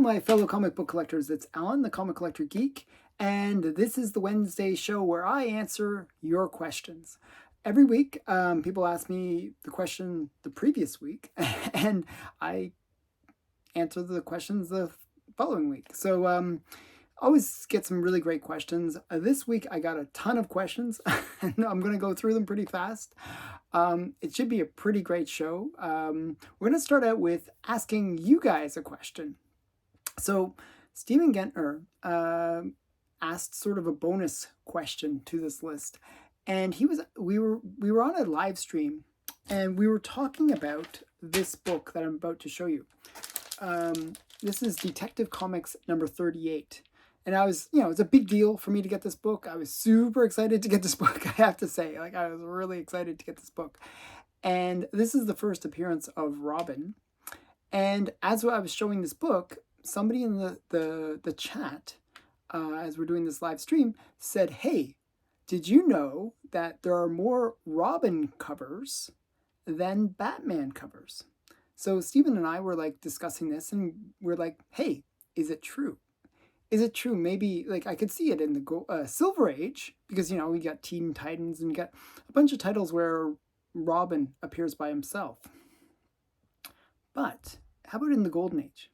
my fellow comic book collectors, it's Allan, the Comic Collector Geek, and this is the Wednesday show where I answer your questions. Every week, people ask me the question the previous week, and I answer the questions the following week. So always get some really great questions. This week, I got a ton of questions, and I'm going to go through them pretty fast. It should be a pretty great show. We're going to start out with asking you guys a question. So Stephen Gentner asked sort of a bonus question to this list, and we were on a live stream, and we were talking about this book that I'm about to show you. This is Detective Comics number 38. And I was, it's a big deal for me to get this book. I was super excited to get this book, I have to say. Like, I was really excited to get this book. And this is the first appearance of Robin. And as I was showing this book, somebody in the chat, as we're doing this live stream, said, hey, did you know that there are more Robin covers than Batman covers? So Stephen and I were like discussing this, and we're like, hey, is it true? Is it true? Maybe, like, I could see it in the Silver Age, because, we got Teen Titans and got a bunch of titles where Robin appears by himself. But how about in the Golden Age?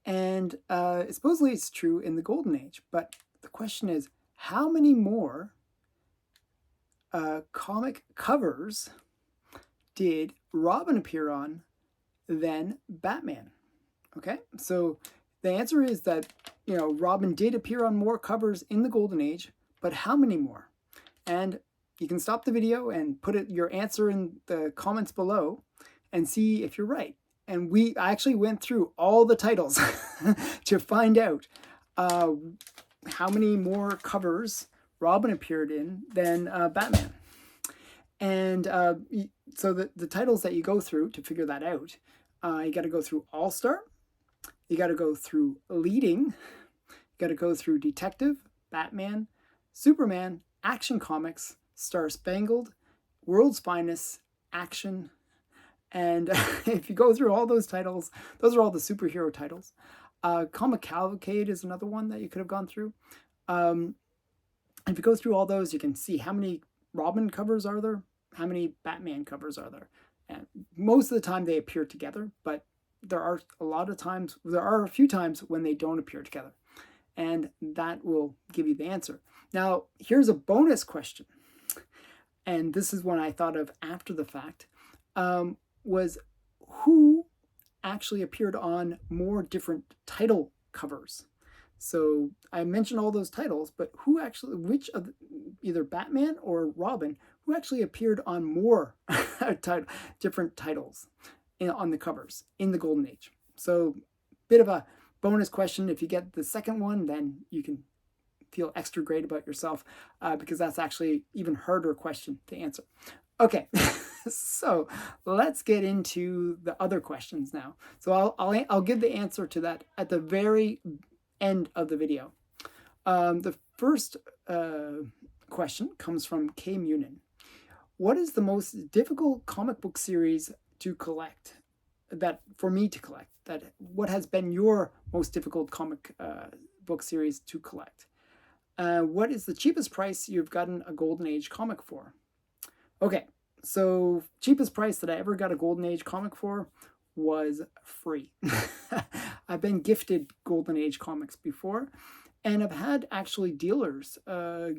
And supposedly it's true in the Golden Age, but the question is, how many more comic covers did Robin appear on than Batman? Okay, so the answer is that, Robin did appear on more covers in the Golden Age, but how many more? And you can stop the video and put your answer in the comments below and see if you're right. And I actually went through all the titles to find out how many more covers Robin appeared in than Batman. And so the titles that you go through to figure that out, you got to go through All-Star, you got to go through Leading, you got to go through Detective, Batman, Superman, Action Comics, Star Spangled, World's Finest, Action. And if you go through all those titles, those are all the superhero titles. Comic Cavalcade is another one that you could have gone through. If you go through all those, you can see how many Robin covers are there, how many Batman covers are there. And most of the time they appear together, but there are a few times when they don't appear together. And that will give you the answer. Now, here's a bonus question. And this is one I thought of after the fact. Was who actually appeared on more different title covers? So I mentioned all those titles, but which of either Batman or Robin, who actually appeared on more different titles on the covers in the Golden Age? So bit of a bonus question. If you get the second one, then you can feel extra great about yourself, because that's actually even harder question to answer. Okay, so let's get into the other questions now. So I'll give the answer to that at the very end of the video. The first question comes from K. Munin. What is the most difficult comic book series to collect? For me to collect. What has been your most difficult comic book series to collect? What is the cheapest price you've gotten a Golden Age comic for? Okay, so cheapest price that I ever got a Golden Age comic for was free. I've been gifted Golden Age comics before, and I've had actually dealers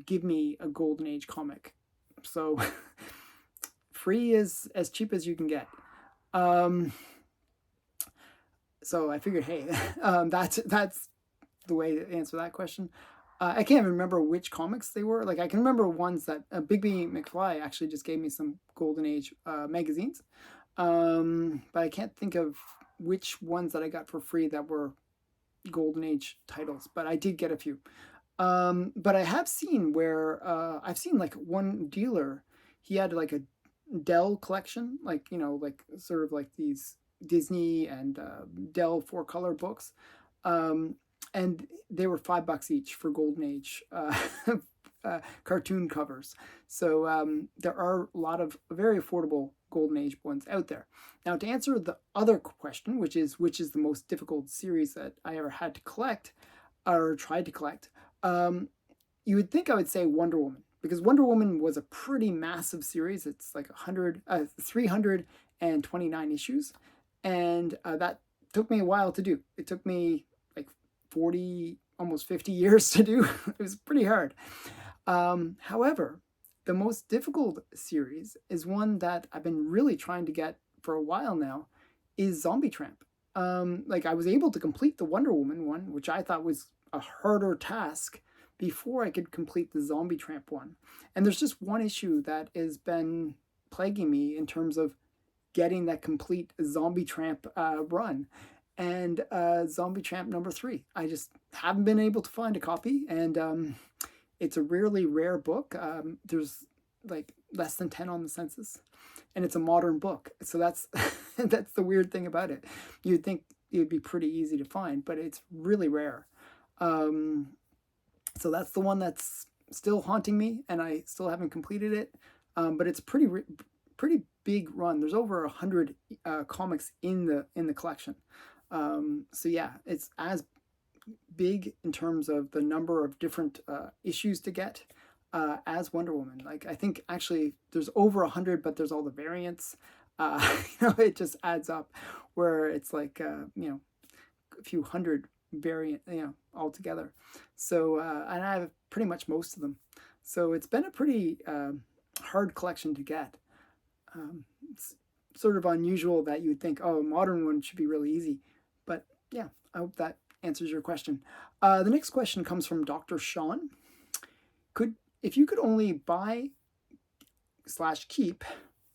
give me a Golden Age comic. So free is as cheap as you can get. So I figured, hey, that's the way to answer that question. I can't even remember which comics they were. Like, I can remember ones that Bigby McFly actually just gave me some Golden Age magazines. But I can't think of which ones that I got for free that were Golden Age titles. But I did get a few. But I have seen where I've seen like one dealer, he had like a Dell collection, like, like sort of like these Disney and Dell 4-color books. And they were $5 each for Golden Age cartoon covers. So there are a lot of very affordable Golden Age ones out there. Now, to answer the other question, which is the most difficult series that I ever had to collect or tried to collect, you would think I would say Wonder Woman, because Wonder Woman was a pretty massive series. It's like 329 issues, and that took me a while to do. It took me like 40, almost 50 years to do. It was pretty hard. However, the most difficult series is one that I've been really trying to get for a while now, is Zombie Tramp. Like, I was able to complete the Wonder Woman one, which I thought was a harder task, before I could complete the Zombie Tramp one. And there's just one issue that has been plaguing me in terms of getting that complete Zombie Tramp run. And Zombie Tramp number 3. I just haven't been able to find a copy, and it's a really rare book. There's like less than 10 on the census, and it's a modern book. So that's that's the weird thing about it. You'd think it would be pretty easy to find, but it's really rare. So that's the one that's still haunting me, and I still haven't completed it. But it's pretty big run. There's over 100 comics in the collection. So yeah, it's as big in terms of the number of different issues to get as Wonder Woman. Like, I think actually there's over 100, but there's all the variants. It just adds up, where it's like a few hundred variant altogether. So and I have pretty much most of them. So it's been a pretty hard collection to get. It's sort of unusual that you would think, oh, a modern one should be really easy. But yeah, I hope that answers your question. The next question comes from Dr. Sean. If you could only buy / keep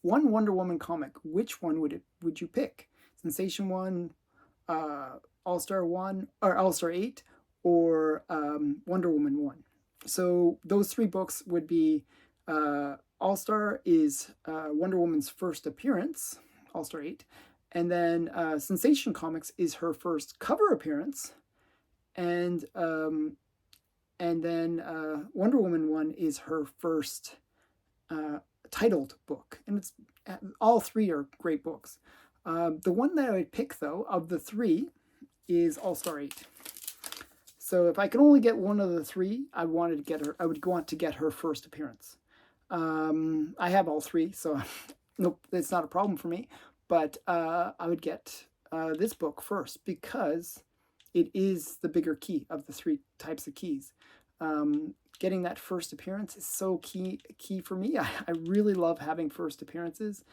one Wonder Woman comic, which one would you pick? Sensation 1, All-Star 1, or All-Star 8, or Wonder Woman 1. So those 3 books would be All-Star is Wonder Woman's first appearance, All-Star 8, and then Sensation Comics is her first cover appearance, and then Wonder Woman 1 is her first titled book, and it's all 3 are great books. The one that I would pick, though, of the 3 is All-Star 8. So if I could only get one of the 3, I would want to get her first appearance. I have all 3, so nope, it's not a problem for me. But I would get this book first, because it is the bigger key of the 3 types of keys. Getting that first appearance is so key for me. I really love having first appearances,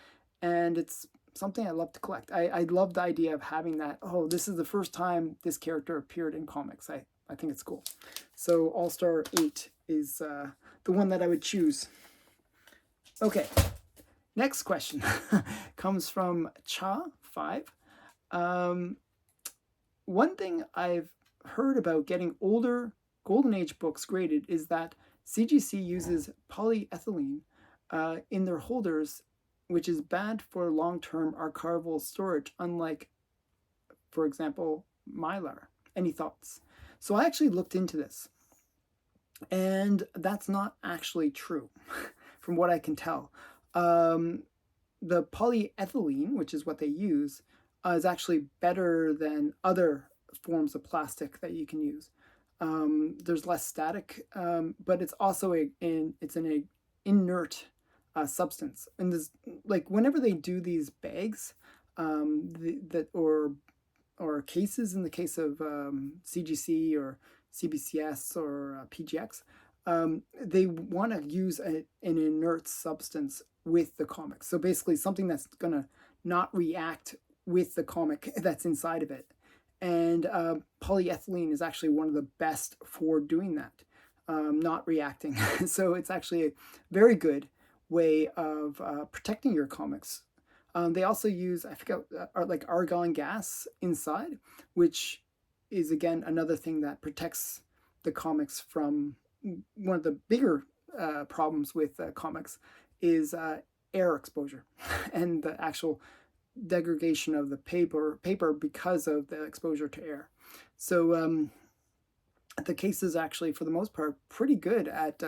and it's something I love to collect. I love the idea of having that, oh, this is the first time this character appeared in comics. I think it's cool. So All-Star 8 is the one that I would choose. Okay, next question comes from Cha5. One thing I've heard about getting older Golden Age books graded is that CGC uses polyethylene in their holders, which is bad for long-term archival storage, unlike, for example, Mylar. Any thoughts? So I actually looked into this, and that's not actually true, from what I can tell. The polyethylene, which is what they use, is actually better than other forms of plastic that you can use. There's less static, but it's also an inert substance. And this, like, whenever they do these bags, or cases, in the case of CGC or CBCS or PGX, they want to use an inert substance with the comic. So basically something that's going to not react with the comic that's inside of it. And polyethylene is actually one of the best for doing that, not reacting. So it's actually a very good way of protecting your comics. They also use, I forget, like argon gas inside, which is, again, another thing that protects the comics from one of the bigger problems with comics is air exposure and the actual degradation of the paper because of the exposure to air. So the case is actually, for the most part, pretty good at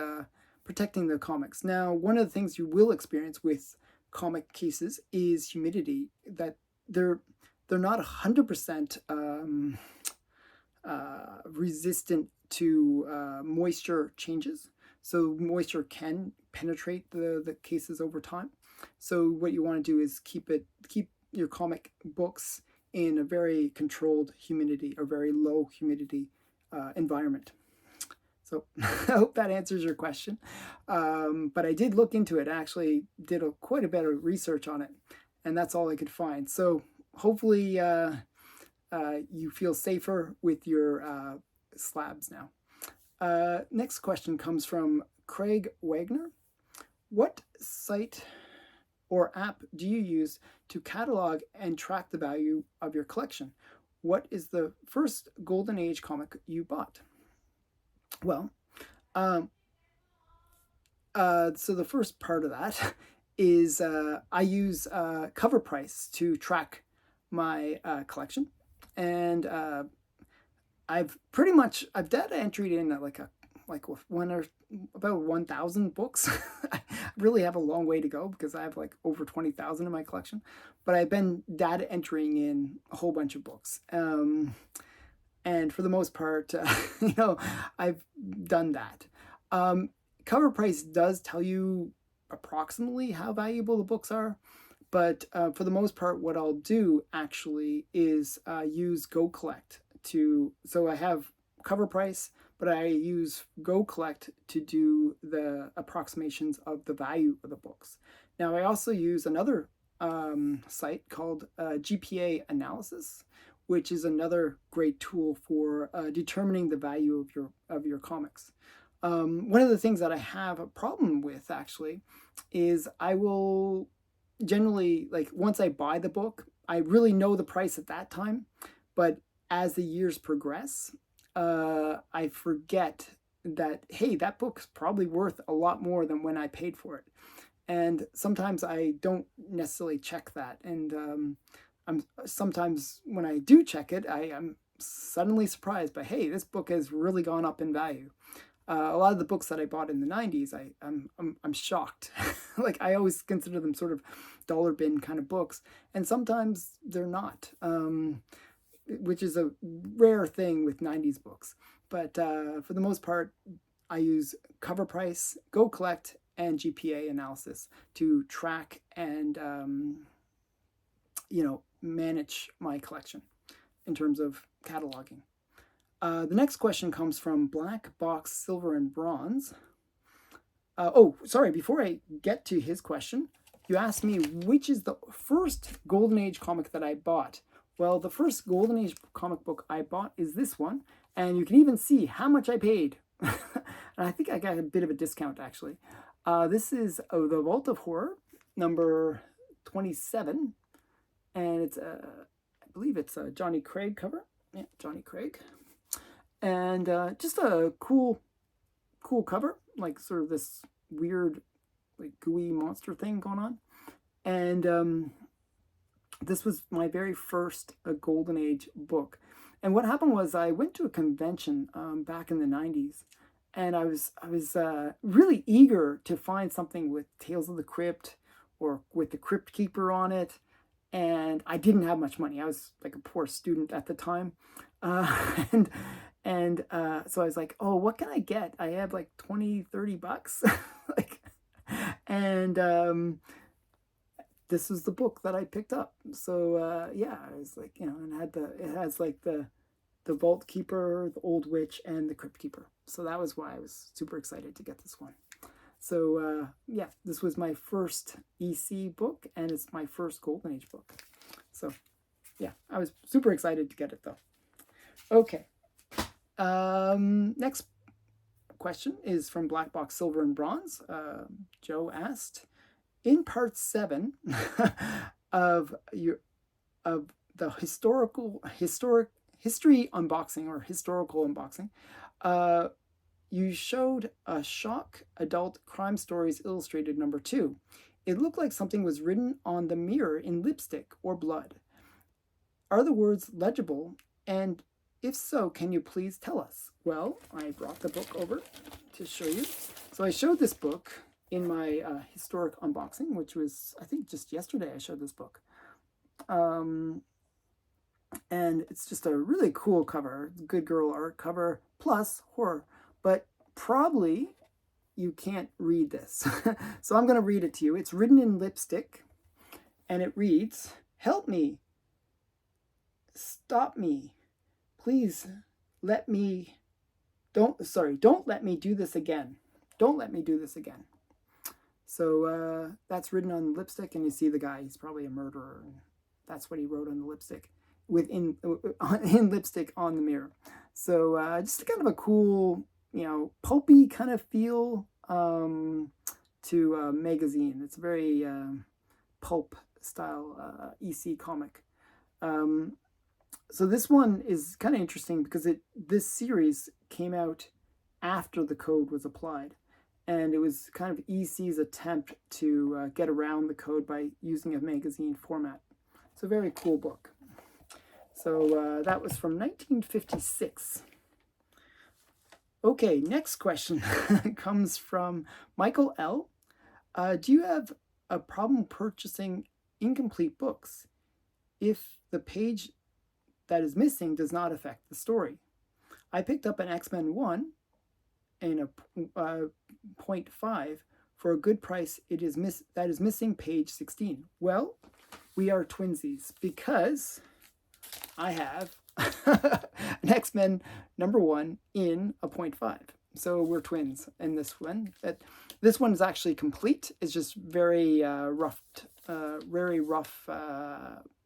protecting the comics. Now, one of the things you will experience with comic cases is humidity. That they're not 100% resistant to moisture changes. So moisture can penetrate the cases over time. So what you want to do is keep your comic books in a very controlled humidity or very low humidity environment. So I hope that answers your question. But I did look into it. I actually did quite a bit of research on it, and that's all I could find. So hopefully you feel safer with your slabs now. Next question comes from Craig Wagner. What site or app do you use to catalog and track the value of your collection? What is the first Golden Age comic you bought? Well, so the first part of that is I use cover price to track my collection, and I've data entered in at about 1,000 books. I really have a long way to go because I have like over 20,000 in my collection, but I've been data entering in a whole bunch of books. And for the most part, I've done that. Cover price does tell you approximately how valuable the books are, but for the most part, what I'll do actually is use Go Collect so I have cover price, but I use Go Collect to do the approximations of the value of the books. Now, I also use another site called GPA Analysis, which is another great tool for determining the value of your comics. One of the things that I have a problem with actually is I will generally, like, once I buy the book, I really know the price at that time, but as the years progress, I forget that, hey, that book's probably worth a lot more than when I paid for it. And sometimes I don't necessarily check that. And sometimes when I do check it, I'm suddenly surprised by, hey, this book has really gone up in value. A lot of the books that I bought in the 90s, I'm shocked. Like, I always consider them sort of dollar bin kind of books, and sometimes they're not, which is a rare thing with 90s books. But for the most part, I use cover price, Go Collect, and GPA Analysis to track and manage my collection in terms of cataloging. The next question comes from Black Box Silver and Bronze. Before I get to his question, you asked me which is the first Golden Age comic that I bought. Well, the first Golden Age comic book I bought is this one, and you can even see how much I paid. And I think I got a bit of a discount, actually. This is The Vault of Horror, number 27, and it's, I believe it's a Johnny Craig cover. Yeah, Johnny Craig. And just a cool cover, like sort of this weird, like, gooey monster thing going on. And this was my very first Golden Age book. And what happened was I went to a convention back in the 90s, and I was really eager to find something with Tales of the Crypt or with the Crypt Keeper on it. And I didn't have much money. I was like a poor student at the time. So I was like, oh, what can I get? I have like 20, 30 bucks. This was the book that I picked up. So I was like, and it has like the Vault Keeper, the Old Witch, and the Crypt Keeper. So that was why I was super excited to get this one. So this was my first EC book, and it's my first Golden Age book. So yeah, I was super excited to get it though. Okay. Next question is from Black Box Silver and Bronze. Joe asked, in part 7 of the history unboxing or historical unboxing, you showed a Shock Adult Crime Stories Illustrated number 2. It looked like something was written on the mirror in lipstick or blood. Are the words legible, and If so, can you please tell us? Well, I brought the book over to show you. So I showed this book in my historic unboxing, which was, I think, just yesterday I showed this book. And it's just a really cool cover, good girl art cover, plus horror. But probably you can't read this. So I'm going to read it to you. It's written in lipstick, and it reads, "Help me. Stop me. Please let me, don't let me do this again. Don't let me do this again." So that's written on lipstick, and you see the guy, he's probably a murderer, and that's what he wrote on the lipstick, in lipstick on the mirror. So just kind of a cool, pulpy kind of feel to a magazine. It's a very pulp style EC comic. So this one is kind of interesting because this series came out after the code was applied, and it was kind of EC's attempt to get around the code by using a magazine format. It's a very cool book. So that was from 1956. Okay, next question comes from Michael L. Do you have a problem purchasing incomplete books if the page that is missing does not affect the story? I picked up an X-Men 1 in a 0.5 for a good price. That is missing page 16. Well, we are twinsies because I have an X-Men number 1 in a 0.5. So we're twins in this one. This one is actually complete. It's just very rough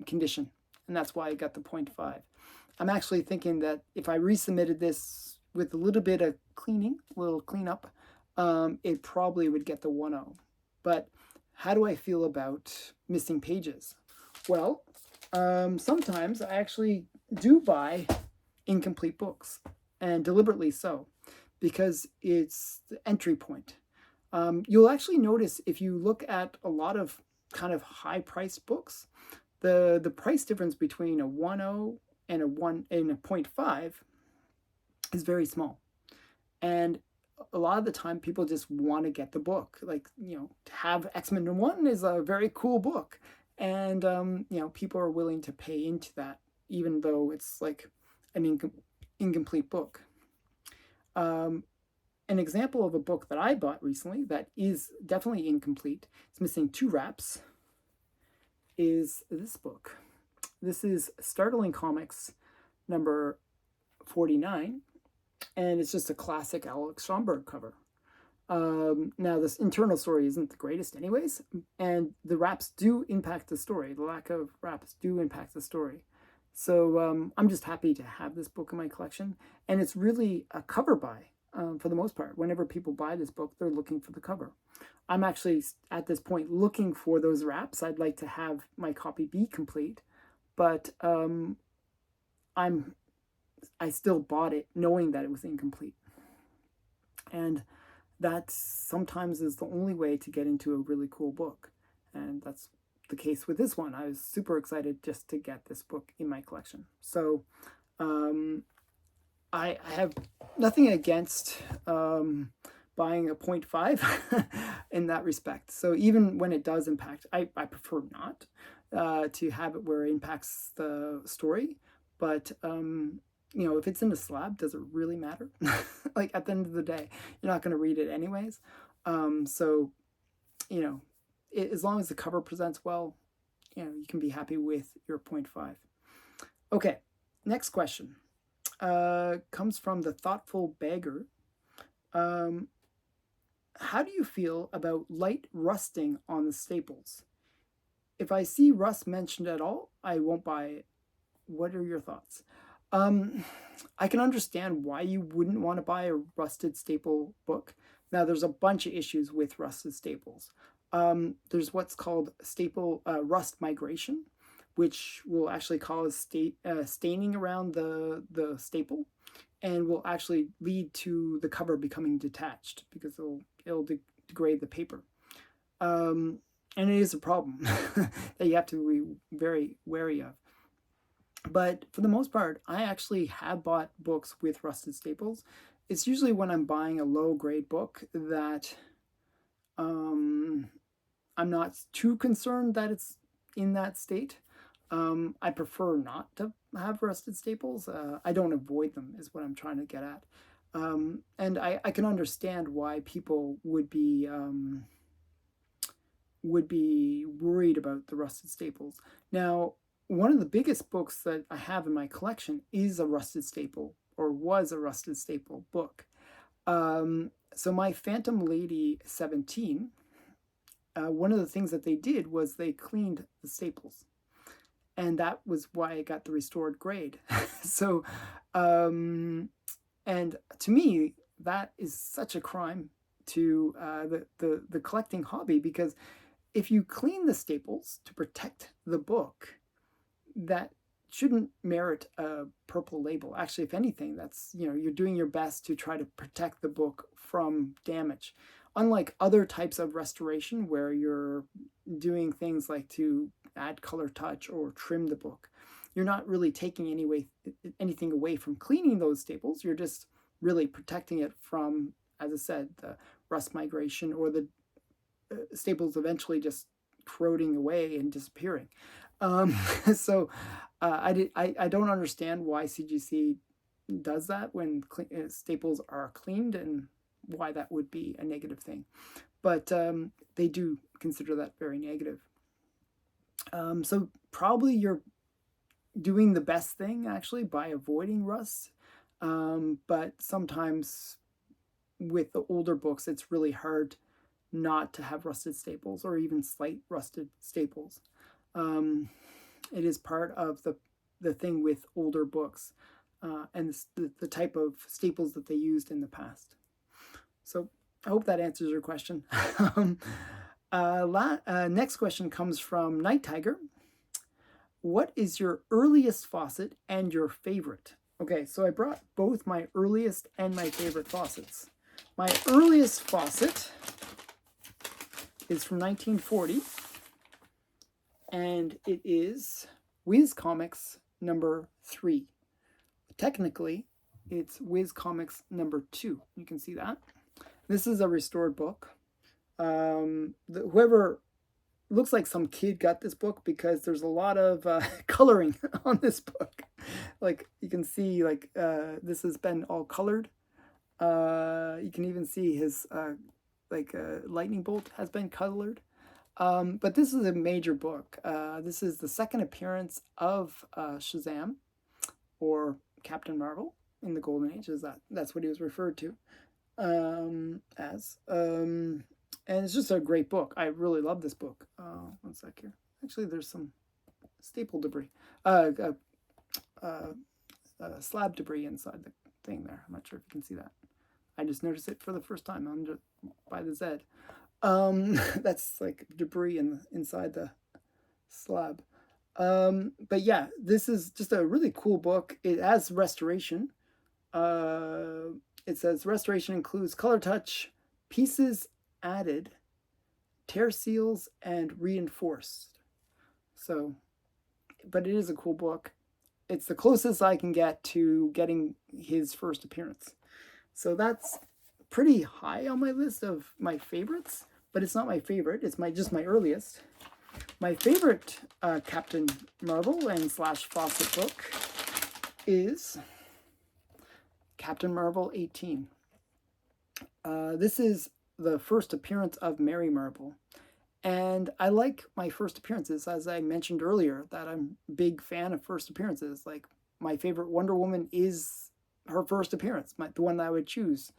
condition. And that's why I got the 0.5. I'm actually thinking that if I resubmitted this with a little bit of cleanup, it probably would get the 1.0. But how do I feel about missing pages? Well, sometimes I actually do buy incomplete books, and deliberately so, because it's the entry point. You'll actually notice if you look at a lot of kind of high-priced books, the price difference between a 1.0 and a 0.5 is very small. And a lot of the time people just want to get the book. Like, to have X-Men 1 is a very cool book. And, people are willing to pay into that, even though it's like an incomplete book. An example of a book that I bought recently that is definitely incomplete, it's missing 2 wraps, is this book. This is Startling Comics number 49, and it's just a classic Alex Schomburg cover. Now, this internal story isn't the greatest anyways, and the wraps do impact the story. The lack of wraps do impact the story. So I'm just happy to have this book in my collection, and it's really a cover buy for the most part. Whenever people buy this book, they're looking for the cover. I'm actually, at this point, looking for those wraps. I'd like to have my copy be complete, but I still bought it knowing that it was incomplete. And that sometimes is the only way to get into a really cool book. And that's the case with this one. I was super excited just to get this book in my collection. So I have nothing against buying a 0.5 in that respect. So even when it does impact, I prefer not to have it where it impacts the story. But if it's in a slab, does it really matter? Like, at the end of the day, you're not going to read it anyways. So as long as the cover presents well, you can be happy with your 0.5. Okay, next question comes from the Thoughtful Bagger. How do you feel about light rusting on the staples? If I see rust mentioned at all, I won't buy it. What are your thoughts? I can understand why you wouldn't want to buy a rusted staple book. Now, there's a bunch of issues with rusted staples. There's what's called staple rust migration, which will actually cause staining around the staple, and will actually lead to the cover becoming detached because it'll degrade the paper. And it is a problem that you have to be very wary of. But for the most part, I actually have bought books with rusted staples. It's usually when I'm buying a low grade book that um, I'm not too concerned that it's in that state. I prefer not to have rusted staples. I don't avoid them, is what I'm trying to get at. And I can understand why people would be worried about the rusted staples. Now, one of the biggest books that I have in my collection is a rusted staple, or was a rusted staple book. So my Phantom Lady 17, one of the things that they did was they cleaned the staples. And that was why it got the restored grade. So, and to me, that is such a crime to the collecting hobby, because if you clean the staples to protect the book, that shouldn't merit a purple label. Actually, if anything, that's, you're doing your best to try to protect the book from damage. Unlike other types of restoration where you're doing things like to add color touch or trim the book, you're not really taking anything away from cleaning those staples. You're just really protecting it from, as I said, the rust migration or the staples eventually just corroding away and disappearing. So I don't understand why CGC does that when staples are cleaned, and why that would be a negative thing. But they do consider that very negative. So probably you're doing the best thing actually by avoiding rust. But sometimes with the older books, it's really hard not to have rusted staples or even slight rusted staples. It is part of the thing with older books and the type of staples that they used in the past. So I hope that answers your question. Next question comes from Night Tiger. What is your earliest faucet and your favorite? Okay, so I brought both my earliest and my favorite faucets. My earliest faucet is from 1940, and it is Whiz Comics number 3. Technically, it's Whiz Comics number 2. You can see that. This is a restored book. Whoever, looks like some kid got this book because there's a lot of coloring on this book. Like you can see, like this has been all colored. You can even see his lightning bolt has been colored. But this is a major book. This is the second appearance of Shazam, or Captain Marvel in the Golden Age. That's what he was referred to as. And it's just a great book. I really love this book. One sec here. Actually, there's some staple debris, slab debris inside the thing there. I'm not sure if you can see that. I just noticed it for the first time by the Z. That's like debris inside the slab. But yeah, this is just a really cool book. It has restoration. It says restoration includes color touch, pieces added, tear seals, and reinforced. So, but it is a cool book. It's the closest I can get to getting his first appearance. So that's pretty high on my list of my favorites, but it's not my favorite. It's just my earliest. My favorite Captain Marvel and / Fawcett book is Captain Marvel 18. This is the first appearance of Mary Marvel. And I like my first appearances, as I mentioned earlier, that I'm a big fan of first appearances. Like, my favorite Wonder Woman is her first appearance, the one that I would choose.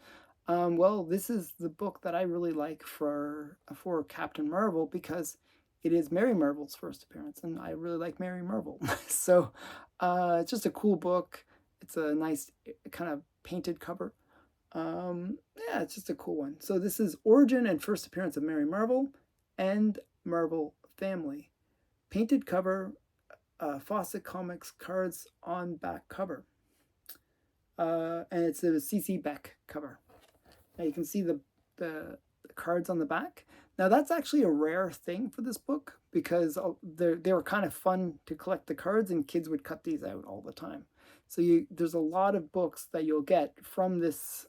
Well, this is the book that I really like for Captain Marvel, because it is Mary Marvel's first appearance, and I really like Mary Marvel. So it's just a cool book. It's a nice kind of painted cover. Yeah, it's just a cool one. So this is Origin and First Appearance of Mary Marvel and Marvel Family. Painted cover, Fawcett Comics cards on back cover. And it's a CC Beck cover. Now you can see the cards on the back. Now that's actually a rare thing for this book because they were kind of fun to collect the cards, and kids would cut these out all the time. So there's a lot of books that you'll get from this,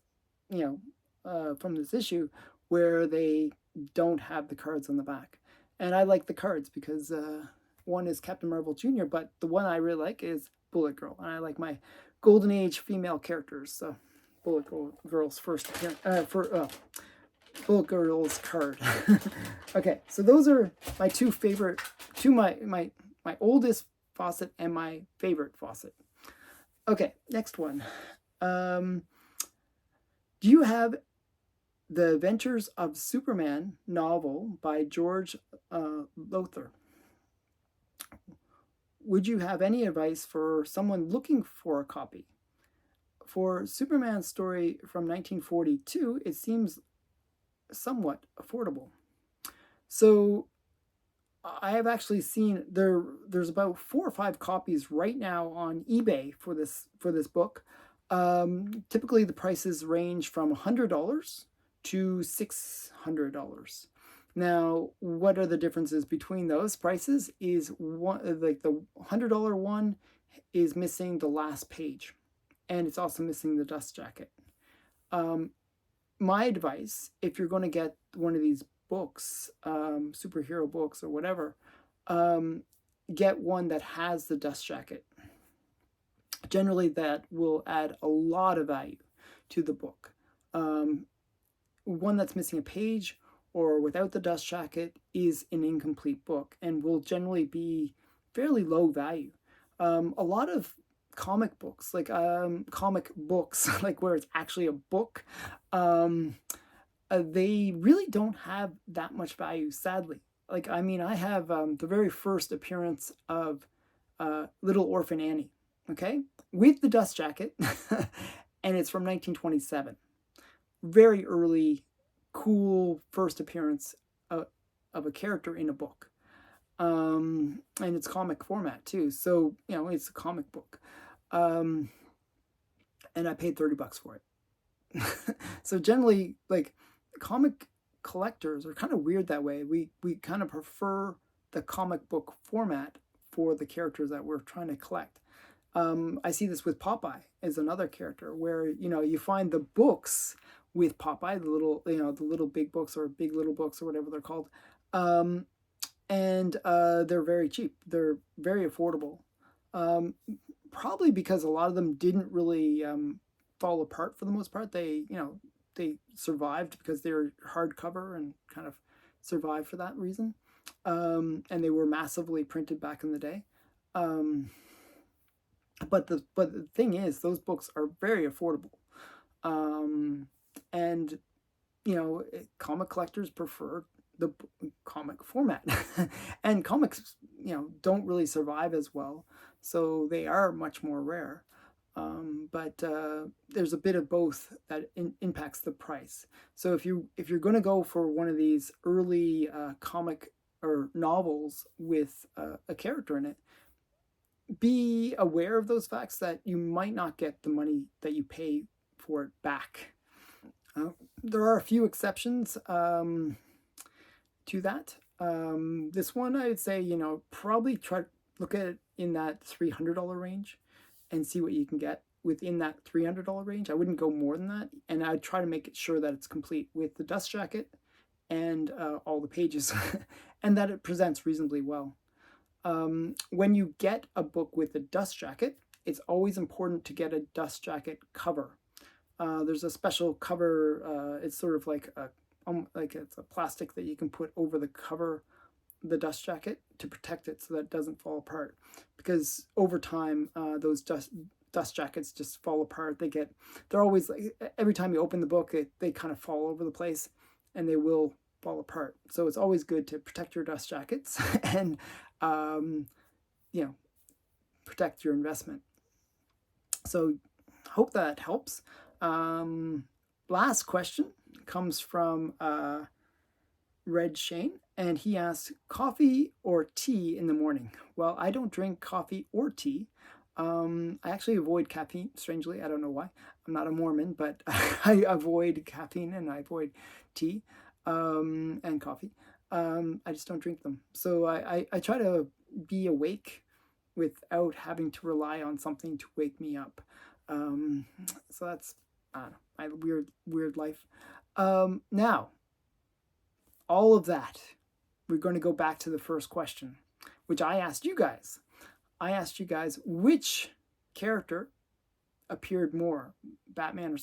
from this issue where they don't have the cards on the back. And I like the cards because one is Captain Marvel Jr., but the one I really like is Bullet Girl, and I like my Golden Age female characters. So Bullet Girl's first appearance, Bullet Girl's card. Okay, so those are my two favorite, my oldest faucet and my favorite faucet. Okay, next one. Do you have The Adventures of Superman novel by George Lothar? Would you have any advice for someone looking for a copy? For Superman's story from 1942, it seems somewhat affordable. So I have actually seen there's about 4 or 5 copies right now on eBay for this book. Typically the prices range from $100 to $600. Now, what are the differences between those prices? Is one, like the $100 one is missing the last page, and it's also missing the dust jacket. My advice, if you're going to get one of these books, superhero books or whatever, get one that has the dust jacket. Generally, that will add a lot of value to the book. One that's missing a page or without the dust jacket is an incomplete book and will generally be fairly low value. A lot of comic books, like like where it's actually a book, they really don't have that much value, sadly. Like, I mean, I have the very first appearance of Little Orphan Annie, okay, with the dust jacket, and it's from 1927. Very early, cool first appearance of a character in a book. And it's comic format too, so it's a comic book. And I paid $30 for it. So generally, like, comic collectors are kind of weird that way. We kind of prefer the comic book format for the characters that we're trying to collect. I see this with Popeye as another character where you find the books with Popeye, the little big books or big little books or whatever they're called, and they're very cheap. They're very affordable. Probably because a lot of them didn't really fall apart for the most part. They survived because they were hardcover and kind of survived for that reason. And they were massively printed back in the day. But the thing is, those books are very affordable. And comic collectors prefer the comic format. And comics, don't really survive as well, so they are much more rare. But there's a bit of both that impacts the price. So if you're going to go for one of these early comic or novels with a character in it, be aware of those facts, that you might not get the money that you pay for it back. There are a few exceptions to that. This one, I would say, probably try to look at it in that $300 range and see what you can get within that $300 range. I wouldn't go more than that, and I'd try to make it sure that it's complete with the dust jacket and all the pages, and that it presents reasonably well. When you get a book with a dust jacket, it's always important to get a dust jacket cover. There's a special cover. It's sort of like it's a plastic that you can put over the cover, the dust jacket, to protect it so that it doesn't fall apart. Because over time, those dust jackets just fall apart. They're always like, every time you open the book, they kind of fall over the place, and they will fall apart. So it's always good to protect your dust jackets and protect your investment. So hope that helps. Last question comes from Red Shane, and he asks, coffee or tea in the morning? Well, I don't drink coffee or tea. I actually avoid caffeine, strangely. I don't know why. I'm not a Mormon, but I avoid caffeine and I avoid tea. and coffee. I just don't drink them. So I try to be awake without having to rely on something to wake me up. So that's, I don't know, my weird life. Now, all of that, we're going to go back to the first question, which I asked you guys. I asked you guys which character appeared more, Batman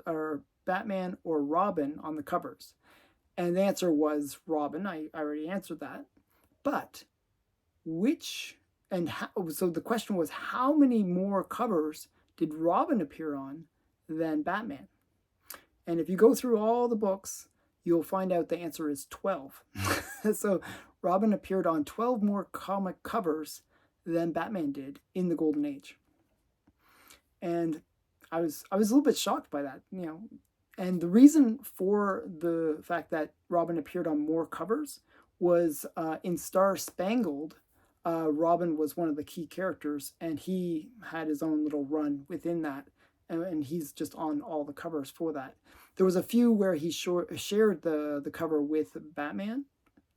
or Batman or Robin on the covers. And the answer was Robin. I already answered that. But which, and how, so the question was, how many more covers did Robin appear on than Batman? And if you go through all the books, you'll find out the answer is 12. So Robin appeared on 12 more comic covers than Batman did in the Golden Age. And I was a little bit shocked by that, you know. And the reason for the fact that Robin appeared on more covers was in Star Spangled, Robin was one of the key characters, and he had his own little run within that, and he's just on all the covers for that. There was a few where he shared the cover with Batman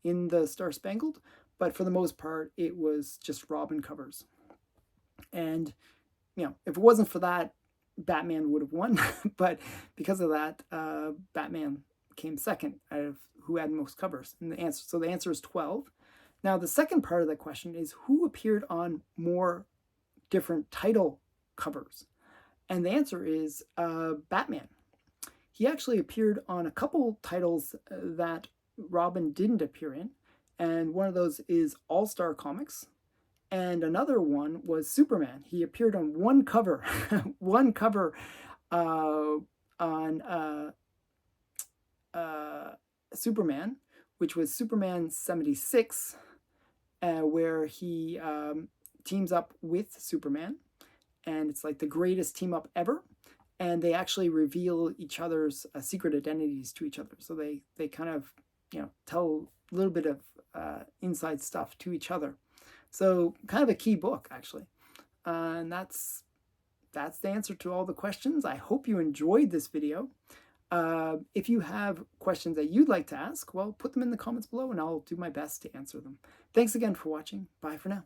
in the Star Spangled, but for the most part, it was just Robin covers. And, you know, if it wasn't for that, Batman would have won, but because of that, Batman came second out of who had most covers. And the answer is 12. Now, the second part of the question is who appeared on more different title covers? And the answer is Batman. He actually appeared on a couple titles that Robin didn't appear in, and one of those is All-Star Comics, and another one was Superman. He appeared on one cover, one cover on Superman, which was Superman 76, where he teams up with Superman, and it's like the greatest team up ever. And they actually reveal each other's secret identities to each other. So they kind of, you know, tell a little bit of inside stuff to each other. So kind of a key book, actually. And that's the answer to all the questions. I hope you enjoyed this video. If you have questions that you'd like to ask, well, put them in the comments below and I'll do my best to answer them. Thanks again for watching. Bye for now.